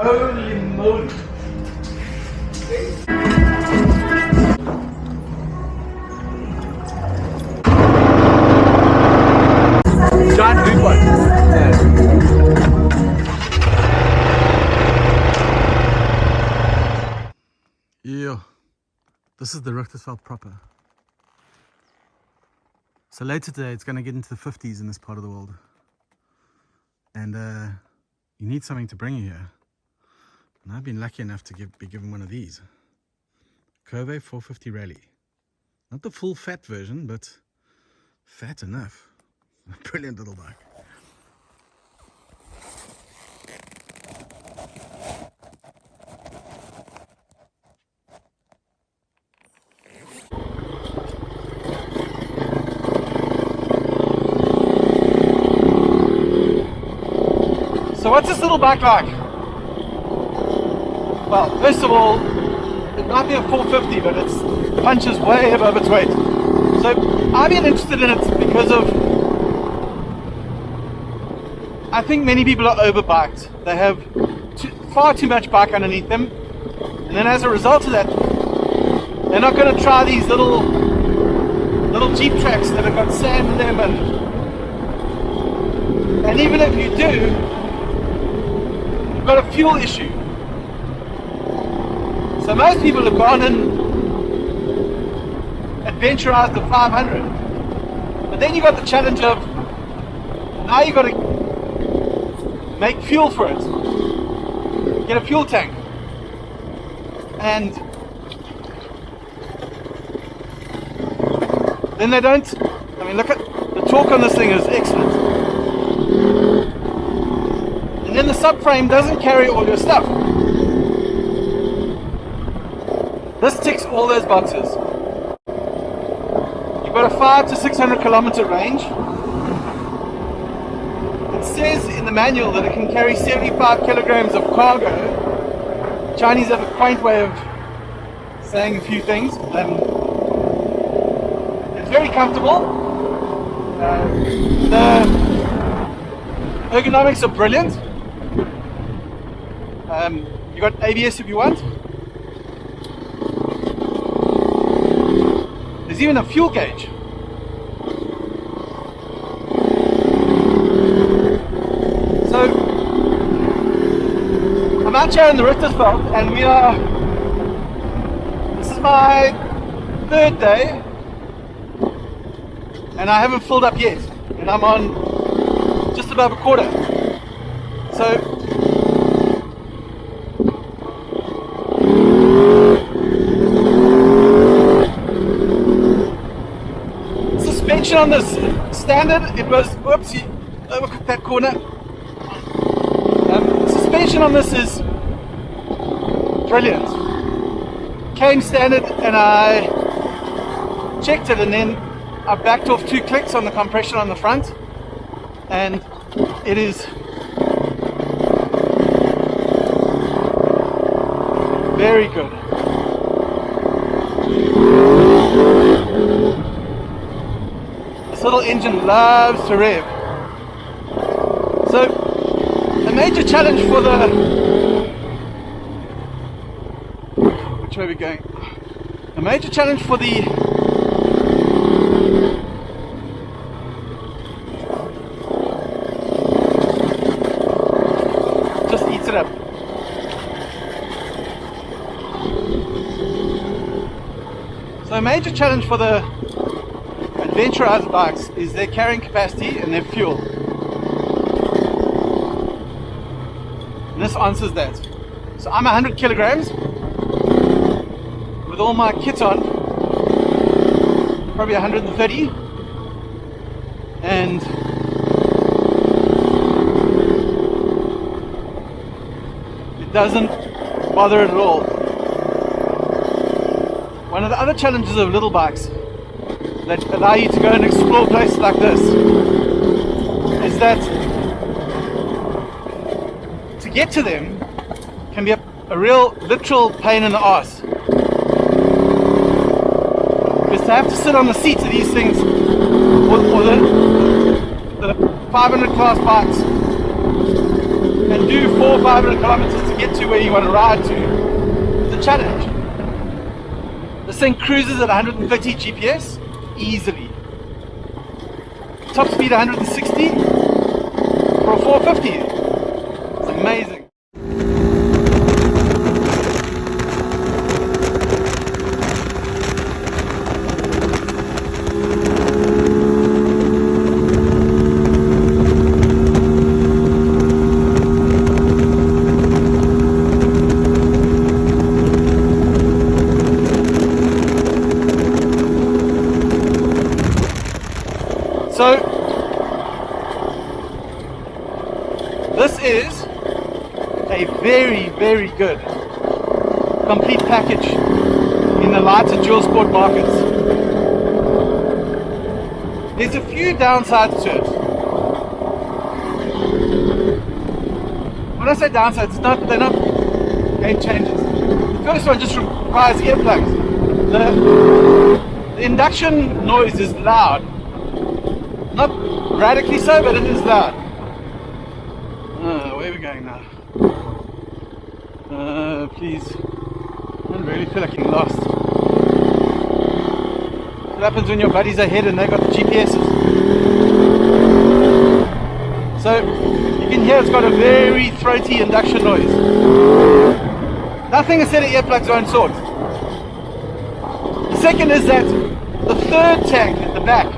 Holy moly. Giant blue one. Yeah, this is the Richtersveld proper. So later today it's going to get into the 50s in this part of the world. And you need something to bring you here. And I've been lucky enough to be given one of these. Kove 450 Rally. Not the full fat version, but fat enough. A brilliant little bike. So what's this little bike like? Well, first of all, it might be a 450, but it punches way above its weight. So I've been interested in it because of, I think many people are overbiked. They have far too much bike underneath them, and then as a result of that, they're not going to try these little Jeep tracks that have got sand in them, and even if you do, you've got a fuel issue. So most people have gone and adventurized the 500, but then you got the challenge of now you got to make fuel for it, get a fuel tank, and then they don't. I mean, look at the torque on this thing is excellent, and then the subframe doesn't carry all your stuff. This ticks all those boxes. You've got a 500 to 600 kilometer range. It says in the manual that it can carry 75 kilograms of cargo. Chinese have a quaint way of saying a few things. It's very comfortable. The ergonomics are brilliant. You got ABS if you want. There's even a fuel gauge. So I'm out here in the Richtersveld, and this is my third day, and I haven't filled up yet, and I'm on just above a quarter. So suspension on this standard, it was, whoops, you overcooked that corner. Suspension on this is brilliant. Came standard, and I checked it, and then I backed off 2 clicks on the compression on the front, and it is very good. This little engine loves to rev. So a major challenge for the, which way are we going? A major challenge for the just eats it up. So a major challenge for the adventurizer bikes is their carrying capacity and their fuel. And this answers that. So I'm 100 kilograms with all my kit on, probably 130, and it doesn't bother it at all. One of the other challenges of little bikes that allow you to go and explore places like this is that to get to them can be a real literal pain in the arse, because to have to sit on the seats of these things, or the 500 class bikes, and do 400 or 500 kilometers to get to where you want to ride to, it's a challenge. This thing cruises at 130 GPS easily. Top speed 160 for a 450. It's amazing. So, this is a very, very good complete package in the lighter dual sport markets. There's a few downsides to it. When I say downsides, they're not game changers. The first one just requires earplugs. The induction noise is loud. Not radically so, but it is loud. Where are we going now? Please. I don't really feel like getting lost. What happens when your buddies are ahead and they've got the GPSs? So, you can hear it's got a very throaty induction noise. Nothing a set of earplugs won't sort. The second is that the third tank at the back,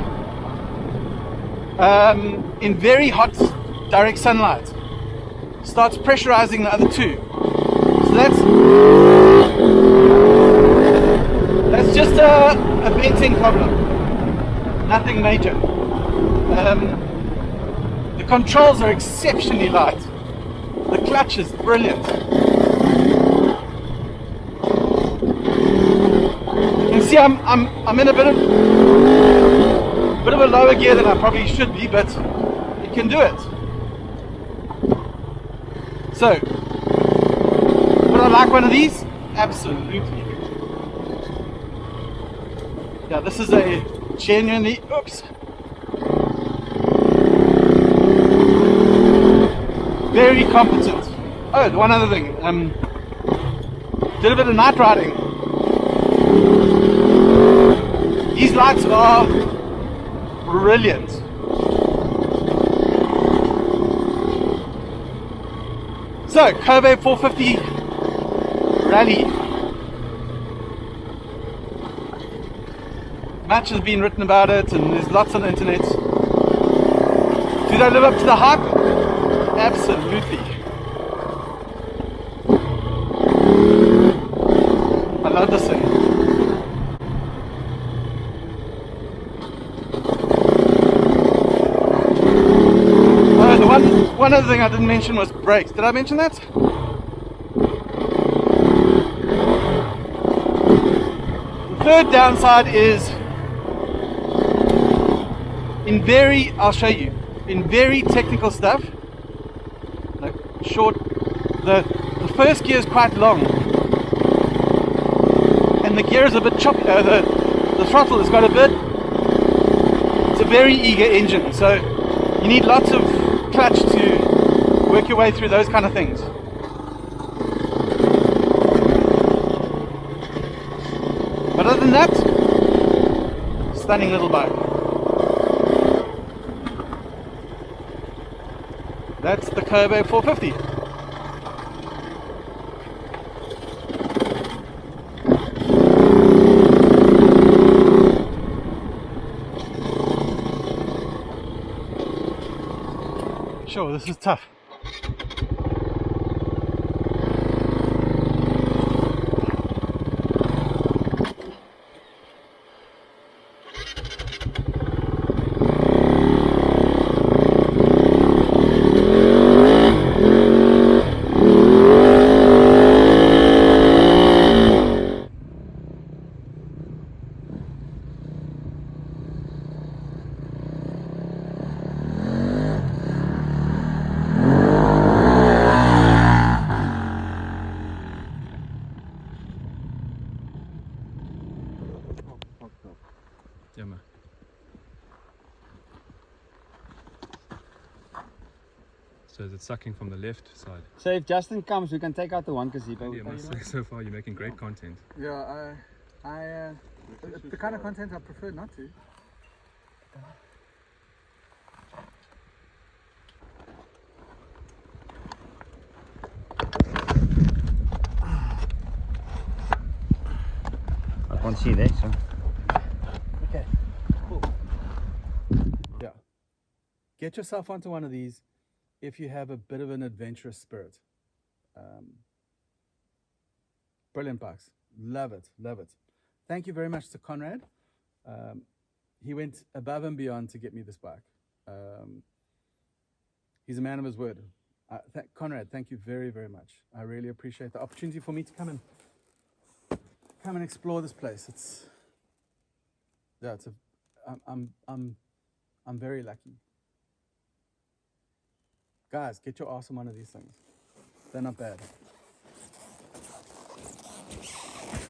in very hot direct sunlight, starts pressurizing the other two. So that's just a venting problem, nothing major. The controls are exceptionally light. The clutch is brilliant. You can see I'm in a bit of a lower gear than I probably should be, but it can do it. So, would I like one of these? Absolutely. Yeah, this is a genuinely, very competent. Oh, one other thing. Did a bit of night riding. These lights are brilliant. So, Kove 450 Rally. Much has been written about it, and there's lots on the internet. Do they live up to the hype? Absolutely. I love this thing. One other thing I didn't mention was brakes. Did I mention that? The third downside is I'll show you, in very technical stuff, like short, the first gear is quite long, and the gear is a bit choppy, the throttle has got a bit, it's a very eager engine, so you need lots of clutch to work your way through those kind of things. But other than that, stunning little bike. That's the Kove 450. Sure, this is tough. So is it sucking from the left side? So if Justin comes, we can take out the one gazebo. I must say, so far you're making great content. Yeah, the kind of content I prefer not to. I can't see there, so. Okay, cool. Yeah. Get yourself onto one of these if you have a bit of an adventurous spirit. Brilliant bikes. Love it, love it. Thank you very much to Conrad. He went above and beyond to get me this bike. He's a man of his word. Conrad, thank you very, very much. I really appreciate the opportunity for me to come and explore this place. I'm very lucky. Guys, get your ass on one of these things. They're not bad.